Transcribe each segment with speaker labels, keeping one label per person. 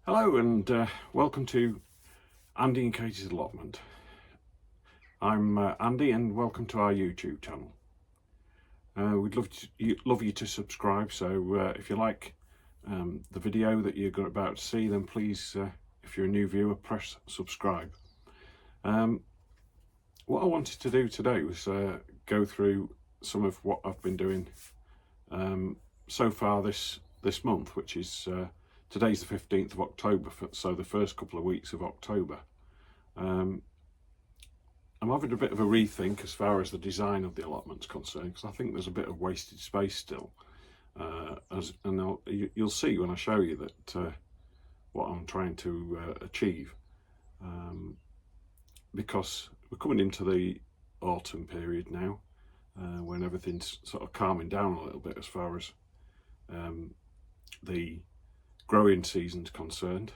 Speaker 1: Hello and welcome to Andy and Katie's Allotment. I'm Andy and welcome to our YouTube channel. We'd love you to subscribe, so if you like the video that you're about to see, then please, if you're a new viewer, press subscribe. What I wanted to do today was go through some of what I've been doing so far this month, which is today's the 15th of October, so the first couple of weeks of October. I'm having a bit of a rethink as far as the design of the allotment's concerned, because I think there's a bit of wasted space still. You'll see when I show you that what I'm trying to achieve, because we're coming into the autumn period now, when everything's sort of calming down a little bit as far as the growing season's concerned.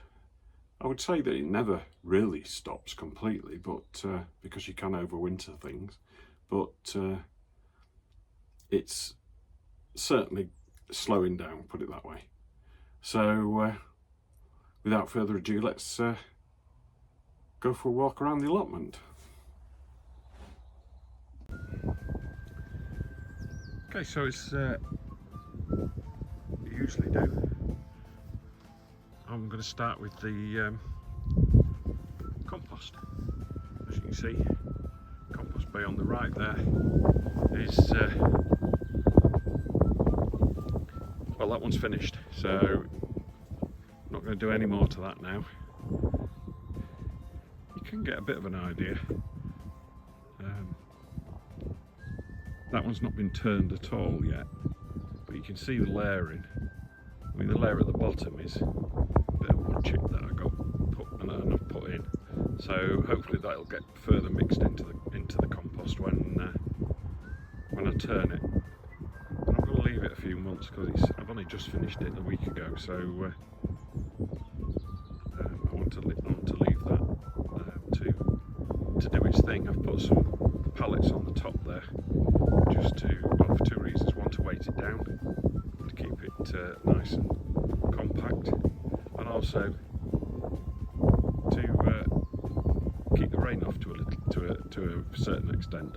Speaker 1: I would say that it never really stops completely, but because you can overwinter things, but it's certainly slowing down, put it that way. So without further ado, let's go for a walk around the allotment. Okay, so it's we usually do. I'm going to start with the compost. As you can see, compost bay on the right there is well, that one's finished, so I'm not going to do any more to that now. You can get a bit of an idea. That one's not been turned at all yet, but you can see the layering. I mean, the layer at the bottom is a bit of wood chip that I got put in, so hopefully that'll get further mixed into the compost when I turn it. And I'm going to leave it a few months because I've only just finished it a week ago, so I want to leave that to do its thing. I've put some pallets on the top there, just for two reasons: one, to weight it down, to keep it nice and compact, and also to keep the rain off to a certain extent.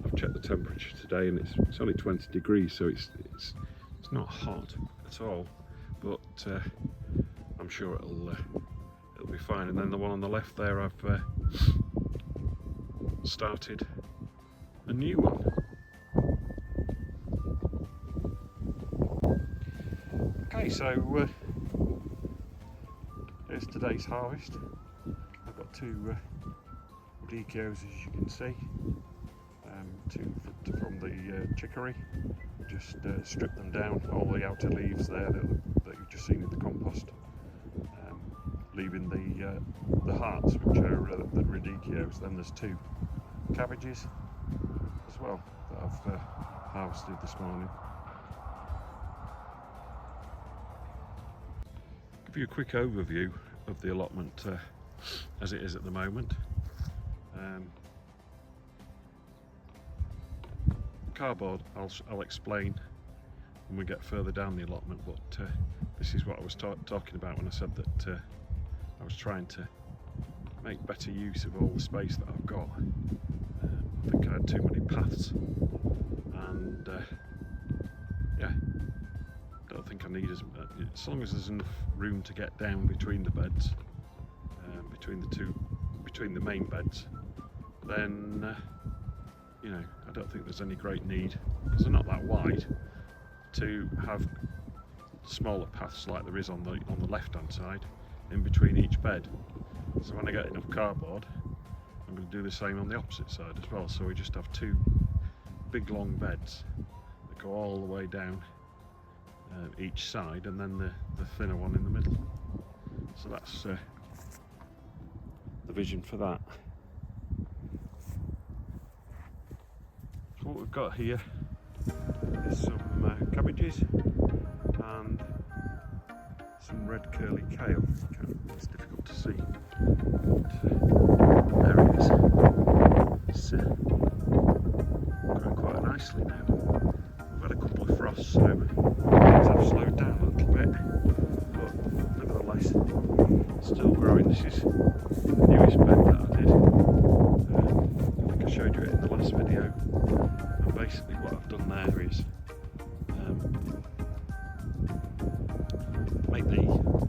Speaker 1: I've checked the temperature today, and it's only 20 degrees, so it's not hot at all, but I'm sure it'll be fine. And then the one on the left there, I've started a new one. Okay, so here's today's harvest. I've got two decoys, as you can see, two from the chicory. Just strip them down, all the outer leaves there that you've just seen in the compost, leaving the hearts, which are the radicchios. Then there's two cabbages as well that I've harvested this morning. Give you a quick overview of the allotment as it is at the moment. Cardboard I'll explain when we get further down the allotment, but this is what I was talking about when I said that I was trying to make better use of all the space that I've got. I think I had too many paths, and yeah, don't think I need as long as there's enough room to get down between the beds, between the main beds, then you know, I don't think there's any great need, because they're not that wide, to have smaller paths like there is on the left hand side in between each bed. So when I get enough cardboard, I'm going to do the same on the opposite side as well. So we just have two big long beds that go all the way down each side, and then the thinner one in the middle. So that's the vision for that. So what we've got here is some cabbages and some red curly kale. It's difficult to see, but there it is. It's growing quite nicely now. We've had a couple of frosts, so things have slowed down a little bit, but nevertheless make the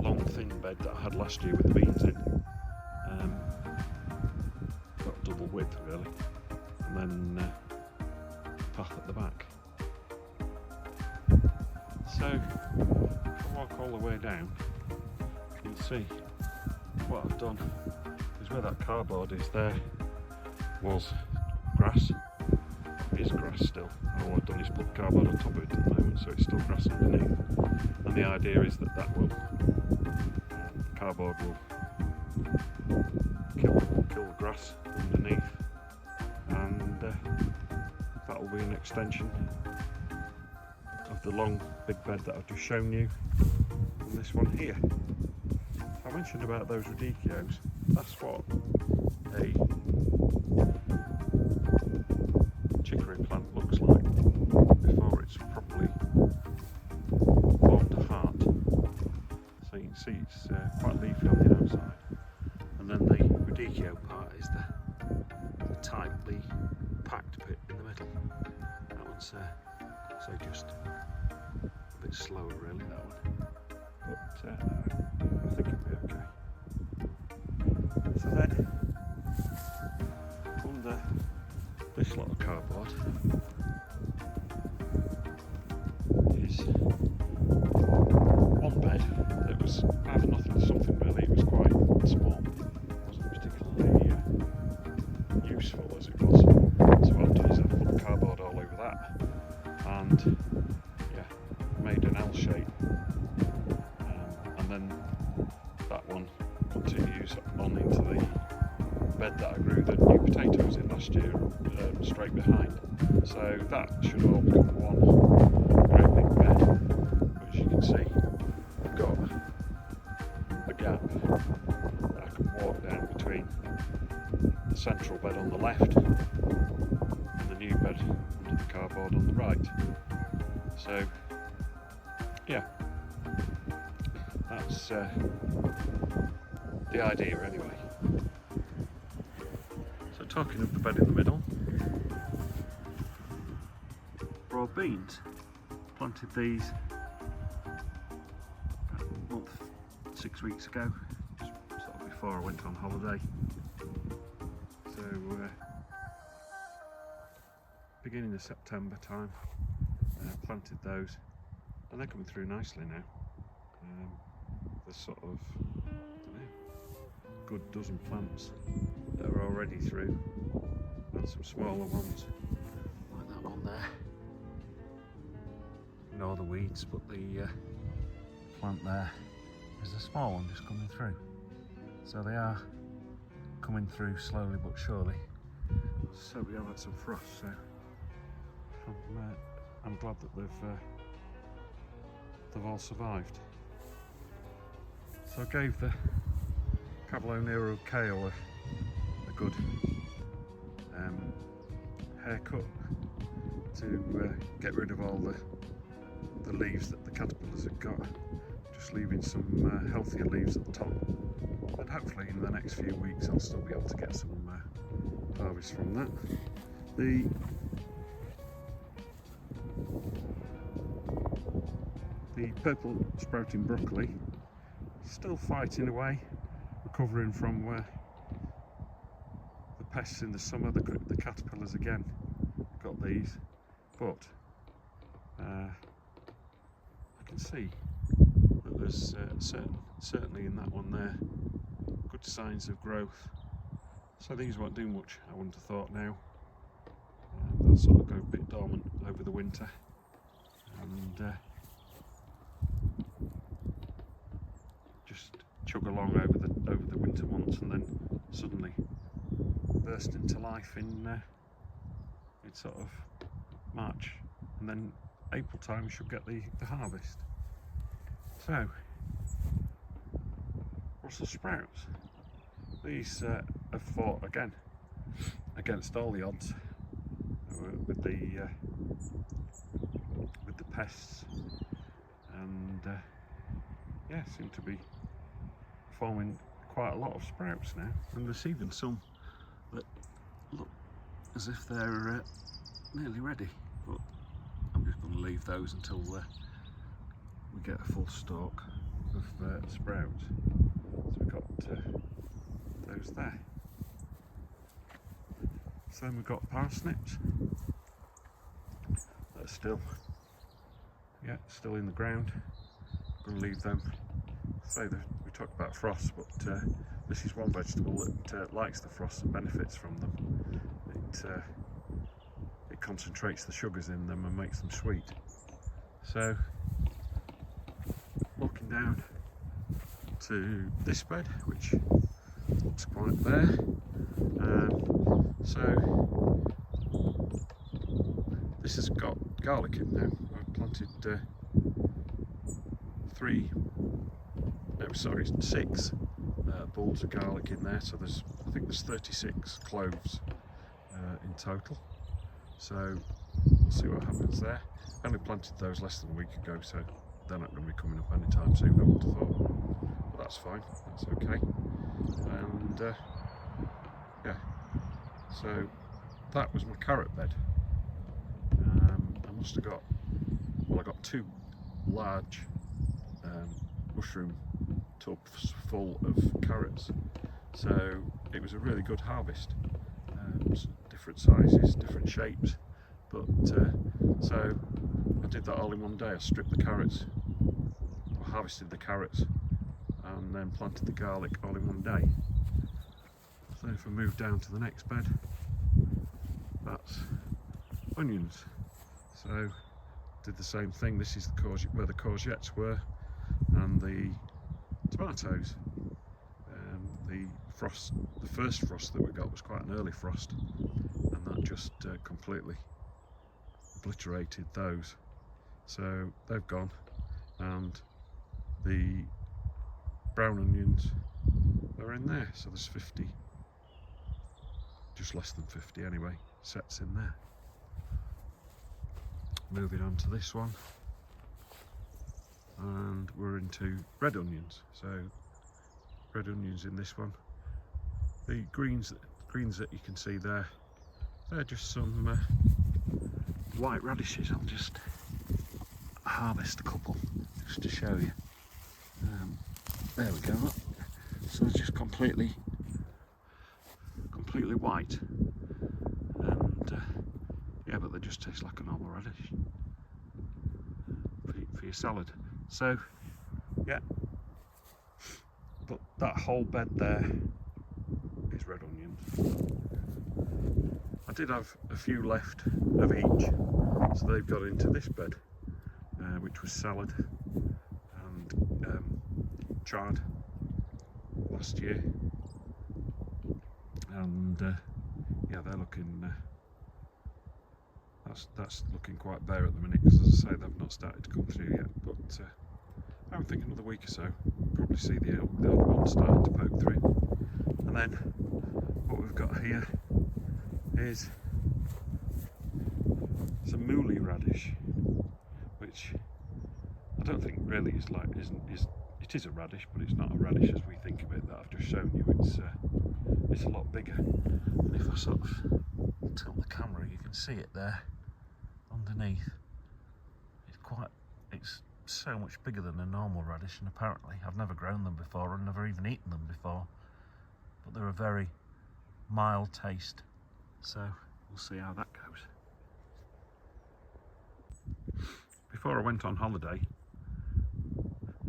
Speaker 1: long thin bed that I had last year with the beans in. Got double width really, and then path at the back. So if I walk all the way down, you'll see what I've done is where that cardboard is there was grass. It is grass still. All I've done is put cardboard on top of it at the moment, so it's still grass underneath. And the idea is that cardboard will kill the grass underneath, and that will be an extension of the long big bed that I've just shown you, and this one here. I mentioned about those radicchios. That's what a chicory plant looks like before it's properly formed a heart. So you can see it's quite leafy on the outside, and then the radicchio part is the tightly packed bit in the middle. That one's so just a bit slower really, that one, but I think it'll be okay. So then under this lot of cardboard is one bed that was either nothing to something really. It was quite small, it wasn't particularly useful as it was. So what I've done is I've put cardboard all over that, and made an L shape, and then that one continues on into the bed that I grew the new potatoes in last year, straight behind. So that should all become one great big bed. But as you can see, I've got a gap that I can walk down between the central bed on the left and the new bed under the cardboard on the right. So yeah, that's the idea anyway. So talking of the bed in the middle, broad beans. Planted these a month, 6 weeks ago, just sort of before I went on holiday. So beginning of September time, planted those, and they're coming through nicely now. There's sort of, I don't know, a good dozen plants that are already through, and some smaller ones like that one there. Ignore the weeds, but the plant there is a small one just coming through. So they are coming through slowly but surely. So we have had some frost, so I'm glad that they've all survived. So I gave the Cavolo Nero kale a good haircut to get rid of all the leaves that the caterpillars have got, just leaving some healthier leaves at the top. And hopefully in the next few weeks I'll still be able to get some harvest from that. The purple sprouting broccoli still fighting away, recovering from the pests in the summer. The caterpillars again got these, but I can see that there's certainly in that one there good signs of growth. So these won't do much, I wouldn't have thought now. They'll sort of go a bit dormant over the winter, and just chug along over the winter months, and then suddenly burst into life in sort of March, and then April time we should get the harvest. So Brussels sprouts, these have fought again against all the odds with the pests, and yeah, seem to be forming quite a lot of sprouts now, and there's even some that look as if they're nearly ready, but I'm just going to leave those until we get a full stalk. of sprouts. So we've got those there. So then we've got parsnips that are still in the ground. I'm going to leave them. So we talked about frost, but this is one vegetable that likes the frost and benefits from them. It concentrates the sugars in them and makes them sweet. So walking down to this bed, which looks quite bare. So this has got garlic in now. I've planted 6 bulbs of garlic in there. So I think there's 36 cloves in total. So we'll see what happens there. I only planted those less than a week ago, so they're not going to be coming up anytime soon, I would have thought. But that's fine, that's okay. And yeah, so that was my carrot bed. I must have got, I got 2 large mushroom tubs full of carrots. So it was a really good harvest. Different sizes, different shapes, but so I did that all in one day. I stripped the carrots, or harvested the carrots, and then planted the garlic all in one day. So if I move down to the next bed, that's onions. So did the same thing. This is the where the courgettes were, and the tomatoes. The first frost that we got was quite an early frost, and that just completely obliterated those. So they've gone, and the brown onions are in there. So there's 50, just less than 50 anyway, sets in there. Moving on to this one, and we're into red onions. So red onions in this one. The greens that you can see there, they're just some white radishes. I'll just harvest a couple just to show you. There we go. So it's just completely white, and yeah, but they just taste like a normal radish for your salad. So yeah, but that whole bed there is red onions. I did have a few left of each, so they've got into this bed, which was salad and chard last year, and yeah, they're looking that's looking quite bare at the minute, because as I say, they've not started to come through yet, but I would think another week or so probably see the old ones starting to poke through. And then what we've got here is some mooly radish, which I don't think really is it is a radish, but it's not a radish as we think of it that I've just shown you. It's a lot bigger, and if I sort of tilt the camera, you can see it there underneath. It's so much bigger than a normal radish, and apparently I've never grown them before and never even eaten them before, but they're a very mild taste, so we'll see how that goes. Before I went on holiday,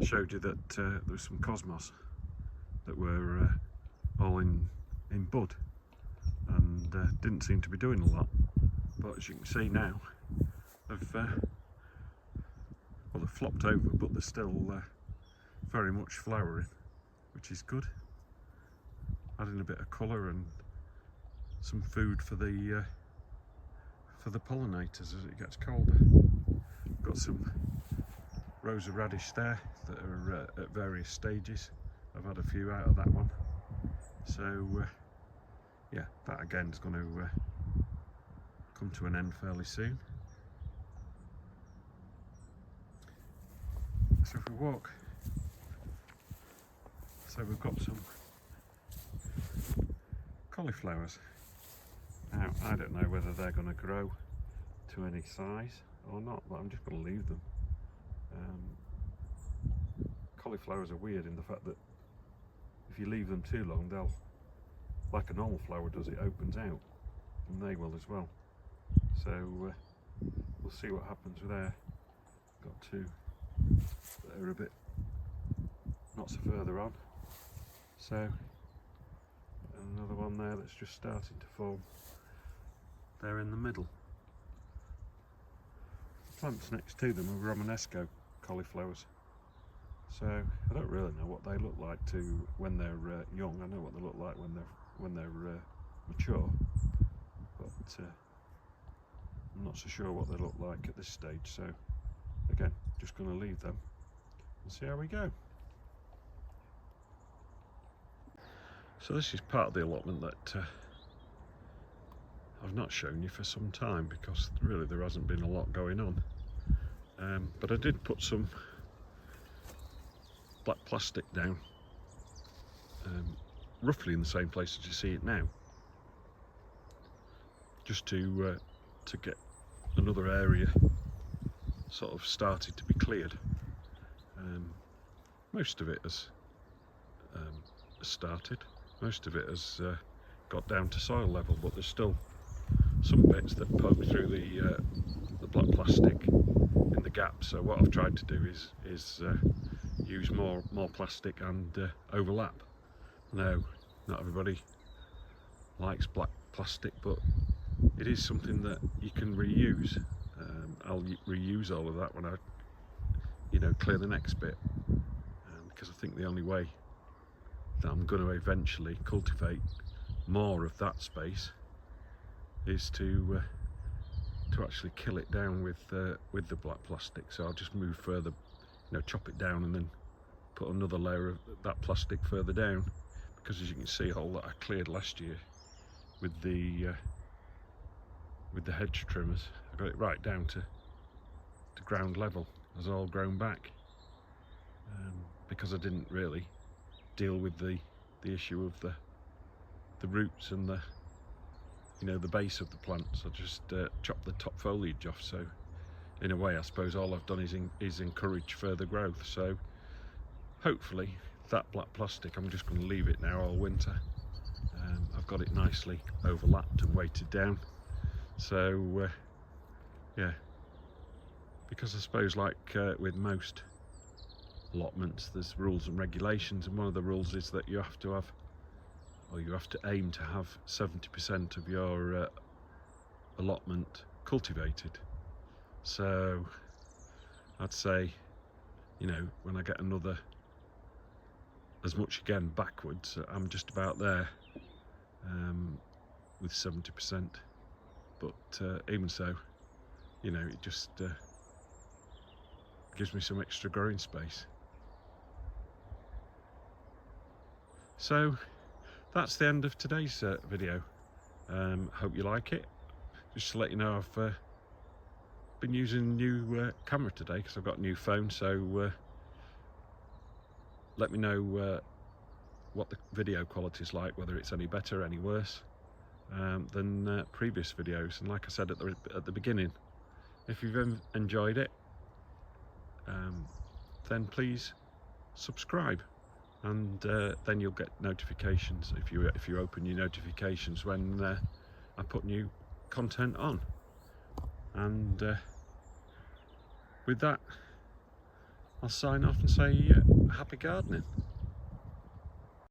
Speaker 1: I showed you that there was some cosmos that were all in bud, and didn't seem to be doing a lot, but as you can see now, they've flopped over, but they're still very much flowering, which is good. Adding a bit of colour and some food for the pollinators as it gets colder. Got some rows of radish there that are at various stages. I've had a few out of that one, so yeah, that again is going to come to an end fairly soon. So if we walk, so we've got some cauliflowers. Now I don't know whether they're going to grow to any size or not, but I'm just going to leave them. cauliflowers are weird in the fact that if you leave them too long, they'll, like a normal flower does, it opens out, and they will as well. So we'll see what happens with there. Got two that are a bit not so further on. So another one there that's just starting to form there in the middle. The plants next to them are Romanesco cauliflowers. So I don't really know what they look like when they're young. I know what they look like when they're mature, but I'm not so sure what they look like at this stage. So again, just going to leave them and see how we go. So this is part of the allotment that I've not shown you for some time, because really there hasn't been a lot going on. But I did put some black plastic down, roughly in the same place as you see it now, just to get another area sort of started to be cleared. Most of it has started. Most of it has got down to soil level, but there's still some bits that poke through the black plastic in the gap. So what I've tried to do is use more plastic and overlap. Now, not everybody likes black plastic, but it is something that you can reuse. I'll reuse all of that when I, clear the next bit, because I think the only way that I'm going to eventually cultivate more of that space is to actually kill it down with the black plastic. So I'll just move further, chop it down and then put another layer of that plastic further down, because as you can see, all that I cleared last year with the hedge trimmers, I got it right down to ground level, has all grown back, because I didn't really deal with the issue of the roots and the base of the plants. I just chopped the top foliage off. So in a way, I suppose all I've done is encourage further growth. So hopefully that black plastic, I'm just going to leave it now all winter. I've got it nicely overlapped and weighted down. So yeah, because I suppose like with most allotments, there's rules and regulations, and one of the rules is that you have to aim to have 70% of your allotment cultivated. So I'd say, when I get another as much again backwards, I'm just about there with 70%. But even so, it just gives me some extra growing space. So that's the end of today's video. Hope you like it. Just to let you know, I've been using a new camera today because I've got a new phone. So let me know what the video quality is like, whether it's any better, any worse than previous videos. And like I said at the beginning, if you've enjoyed it, then please subscribe. And then you'll get notifications if you open your notifications when I put new content on. And with that, I'll sign off and say happy gardening.